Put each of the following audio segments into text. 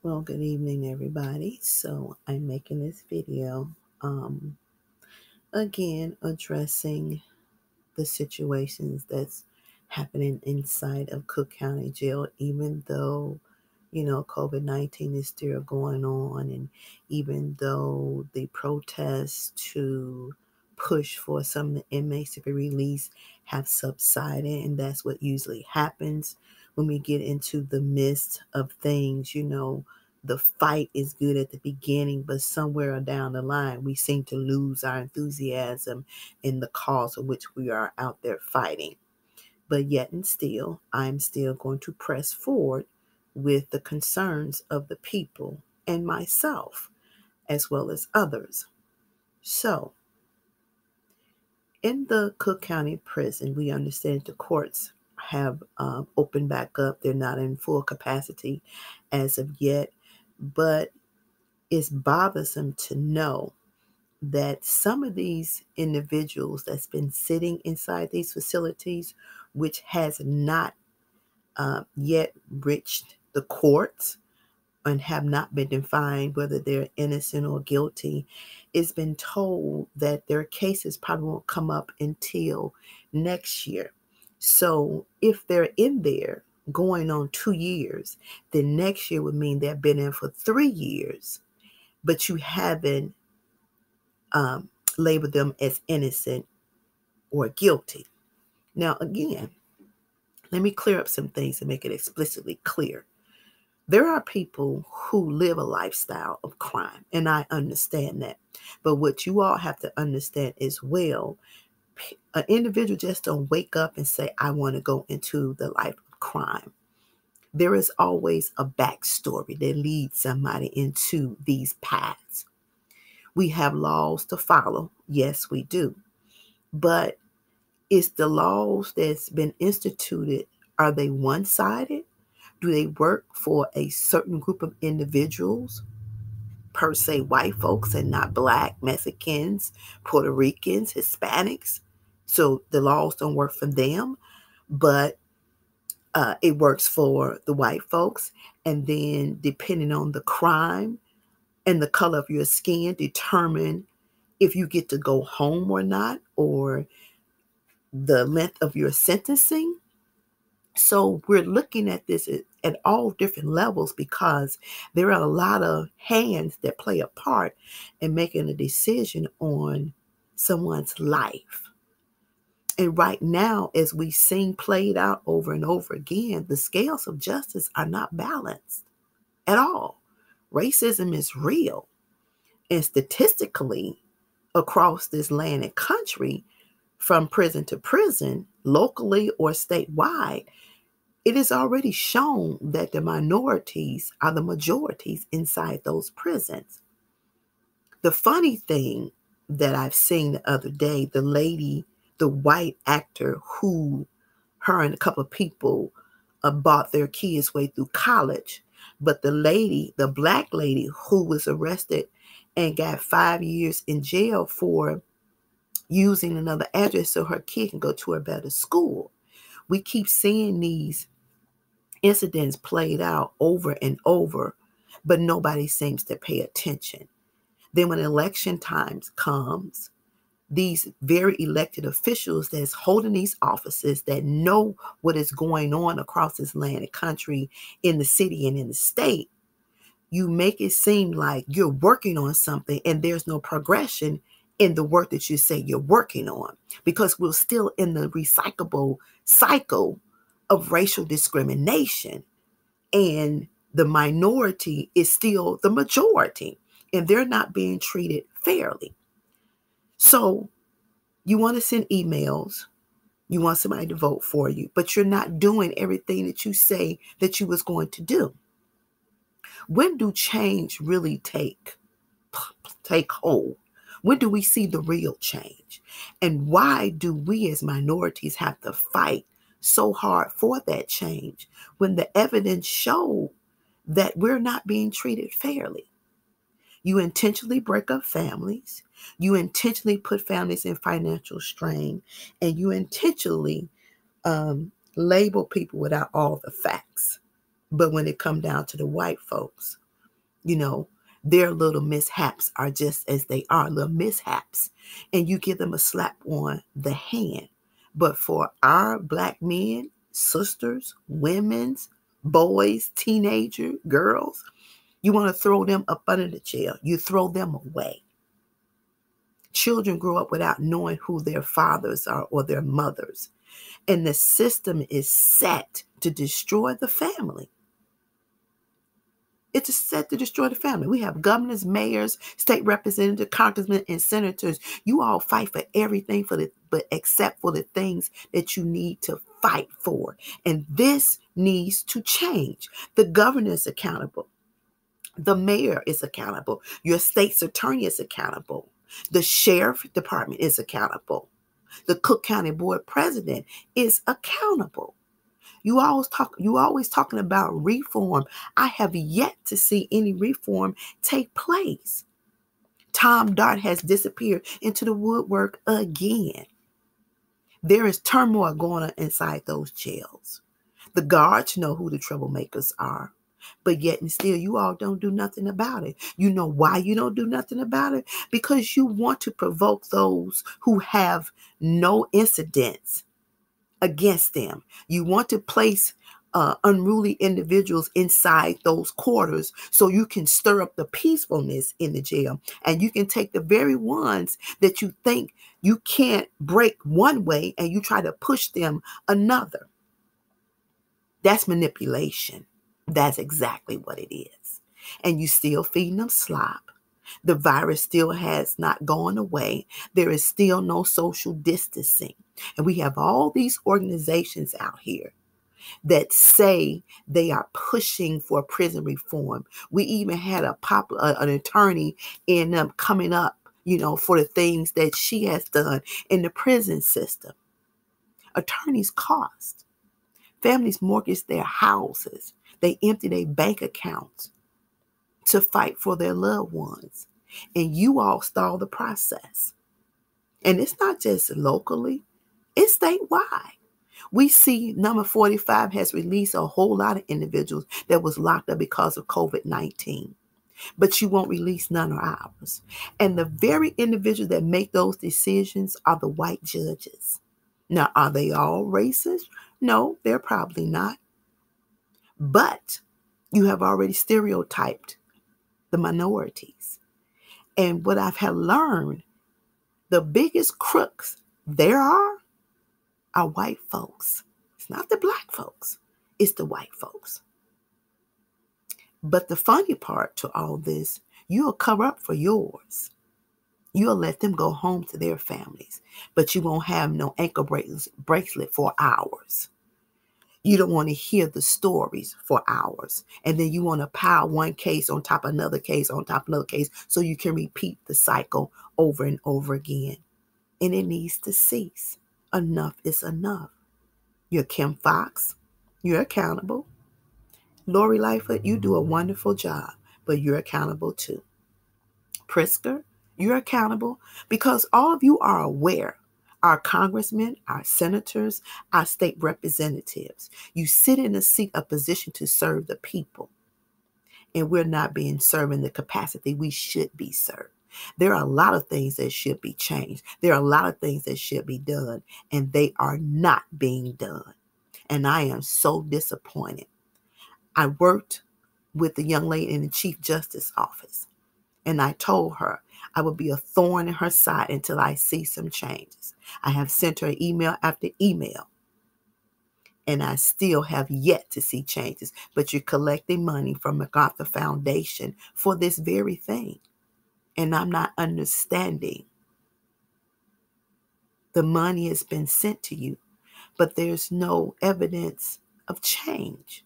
Well, good evening, everybody. So I'm making this video, again, addressing the situations that's happening inside of Cook County Jail, even though, COVID-19 is still going on, and even though the protests to push for some of the inmates to be released have subsided, and that's what usually happens when we get into the midst of things. The fight is good at the beginning, but somewhere down the line, we seem to lose our enthusiasm in the cause of which we are out there fighting. But yet and still, I'm still going to press forward with the concerns of the people and myself, as well as others. So, in the Cook County Prison, we understand the courts have opened back up. They're not in full capacity as of yet, but it's bothersome to know that some of these individuals that's been sitting inside these facilities, which has not yet reached the courts and have not been defined whether they're innocent or guilty, it's been told that their cases probably won't come up until next year. So if they're in there going on 2 years, then next year would mean they've been in for 3 years, but you haven't um, labeled them as innocent or guilty. Now, again, let me clear up some things to make it explicitly clear. There are people who live a lifestyle of crime, and I understand that. But what you all have to understand as well, an individual just don't wake up and say, I want to go into the life of crime. There is always a backstory that leads somebody into these paths. We have laws to follow. Yes, we do. But it's the laws that's been instituted, are they one-sided? Do they work for a certain group of individuals, per se white folks and not black, Mexicans, Puerto Ricans, Hispanics? So the laws don't work for them, but it works for the white folks. And then depending on the crime and the color of your skin, determine if you get to go home or not, or the length of your sentencing. So we're looking at this at all different levels because there are a lot of hands that play a part in making a decision on someone's life. And right now, as we've seen played out over and over again, the scales of justice are not balanced at all. Racism is real. And statistically, across this land and country, from prison to prison, locally or statewide, it is already shown that the minorities are the majorities inside those prisons. The funny thing that I've seen the other day, the lady, the white actor who her and a couple of people bought their kids' way through college, but the lady, the black lady who was arrested and got 5 years in jail for using another address so her kid can go to a better school. We keep seeing these incidents played out over and over, but nobody seems to pay attention. Then when election times comes, these very elected officials that's holding these offices that know what is going on across this land and country, in the city and in the state, you make it seem like you're working on something and there's no progression in the work that you say you're working on, because we're still in the recyclable cycle of racial discrimination, and the minority is still the majority, and they're not being treated fairly. So you want to send emails, you want somebody to vote for you, but you're not doing everything that you say that you was going to do. When do change really take hold? When do we see the real change? And why do we as minorities have to fight so hard for that change when the evidence showed that we're not being treated fairly? You intentionally break up families. You intentionally put families in financial strain, and you intentionally label people without all the facts. But when it comes down to the white folks, You know, their little mishaps are just as they are, little mishaps. And you give them a slap on the hand. But for our Black men, sisters, women's, boys, teenager, girls, you want to throw them up under the jail. You throw them away. Children grow up without knowing who their fathers are or their mothers. And the system is set to destroy the family. It's set to destroy the family. We have governors, mayors, state representatives, congressmen, and senators. You all fight for everything but except for the things that you need to fight for. And this needs to change. The governor is accountable. The mayor is accountable. Your state's attorney is accountable. The sheriff department is accountable. The Cook County Board president is accountable. You always talking about reform. I have yet to see any reform take place. Tom Dart has disappeared into the woodwork again. There is turmoil going on inside those jails. The guards know who the troublemakers are. But yet and still, you all don't do nothing about it. You know why you don't do nothing about it? Because you want to provoke those who have no incidents against them. You want to place unruly individuals inside those quarters so you can stir up the peacefulness in the jail. And you can take the very ones that you think you can't break one way and you try to push them another. That's manipulation. That's exactly what it is. And you still feeding them slop. The virus still has not gone away. There is still no social distancing. And we have all these organizations out here that say they are pushing for prison reform. We even had an attorney coming up, for the things that she has done in the prison system. Attorneys cost. Families mortgage their houses. They empty their bank accounts to fight for their loved ones. And you all stall the process. And it's not just locally, it's statewide. We see number 45 has released a whole lot of individuals that was locked up because of COVID-19. But you won't release none of ours. And the very individuals that make those decisions are the white judges. Now, are they all racist? No, they're probably not. But you have already stereotyped the minorities. And what I've learned, the biggest crooks there are white folks. It's not the black folks. It's the white folks. But the funny part to all this, you'll cover up for yours. You'll let them go home to their families. But you won't have no ankle bracelet for hours. You don't want to hear the stories for hours. And then you want to pile one case on top of another case on top of another case so you can repeat the cycle over and over again. And it needs to cease. Enough is enough. You're Kim Fox. You're accountable. Lori Lightfoot, you do a wonderful job, but you're accountable too. Pritzker, you're accountable because all of you are aware. Our congressmen, our senators, our state representatives, you sit in a seat, a position to serve the people. And we're not being served in the capacity we should be served. There are a lot of things that should be changed. There are a lot of things that should be done, and they are not being done. And I am so disappointed. I worked with the young lady in the Chief Justice office, and I told her I would be a thorn in her side until I see some changes. I have sent her email after email, and I still have yet to see changes. But you're collecting money from MacArthur Foundation for this very thing. And I'm not understanding. The money has been sent to you, but there's no evidence of change.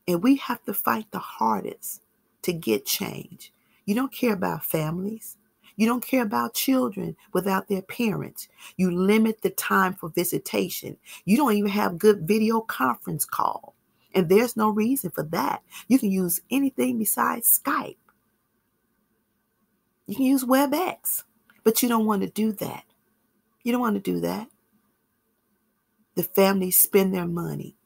And we have to fight the hardest to get change. You don't care about families. You don't care about children without their parents. You limit the time for visitation. You don't even have good video conference call. And there's no reason for that. You can use anything besides Skype. You can use WebEx, but you don't want to do that. You don't want to do that. The families spend their money.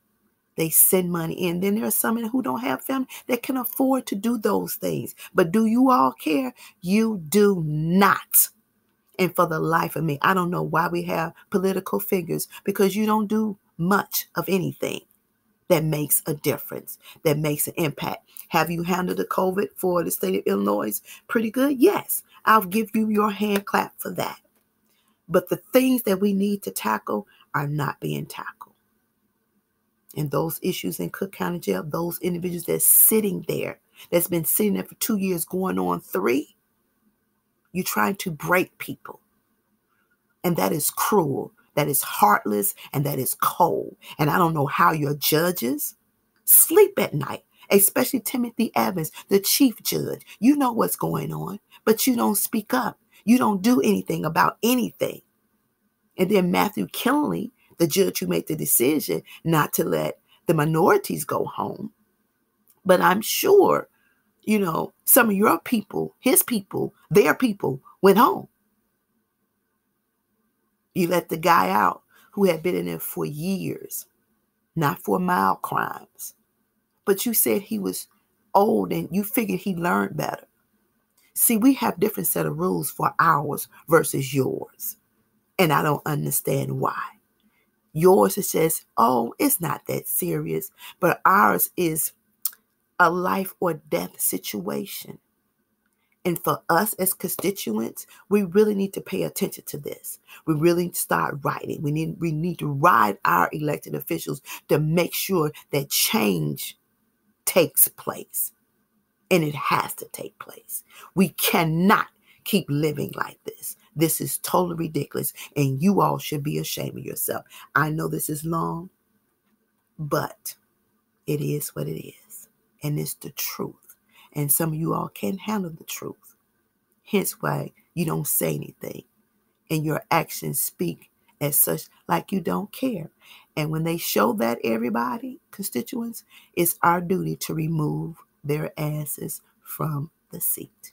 They send money in. Then there are some who don't have family that can afford to do those things. But do you all care? You do not. And for the life of me, I don't know why we have political figures, because you don't do much of anything that makes a difference, that makes an impact. Have you handled the COVID for the state of Illinois pretty good? Yes. I'll give you your hand clap for that. But the things that we need to tackle are not being tackled. And those issues in Cook County Jail, those individuals that's sitting there, that's been sitting there for 2 years, going on 3, you're trying to break people. And that is cruel, that is heartless, and that is cold. And I don't know how your judges sleep at night, especially Timothy Evans, the chief judge. You know what's going on, but you don't speak up. You don't do anything about anything. And then Matthew Kinley, the judge who made the decision not to let the minorities go home. But I'm sure, some of your people, his people, their people went home. You let the guy out who had been in there for years, not for mild crimes. But you said he was old and you figured he learned better. See, we have different set of rules for ours versus yours. And I don't understand why. Yours is just, oh, it's not that serious. But ours is a life or death situation. And for us as constituents, we really need to pay attention to this. We really need to start writing. We need to ride our elected officials to make sure that change takes place. And it has to take place. We cannot keep living like this. This is totally ridiculous. And you all should be ashamed of yourself. I know this is long, but it is what it is. And it's the truth. And some of you all can't handle the truth. Hence why you don't say anything. And your actions speak as such like you don't care. And when they show that, everybody, constituents, it's our duty to remove their asses from the seat.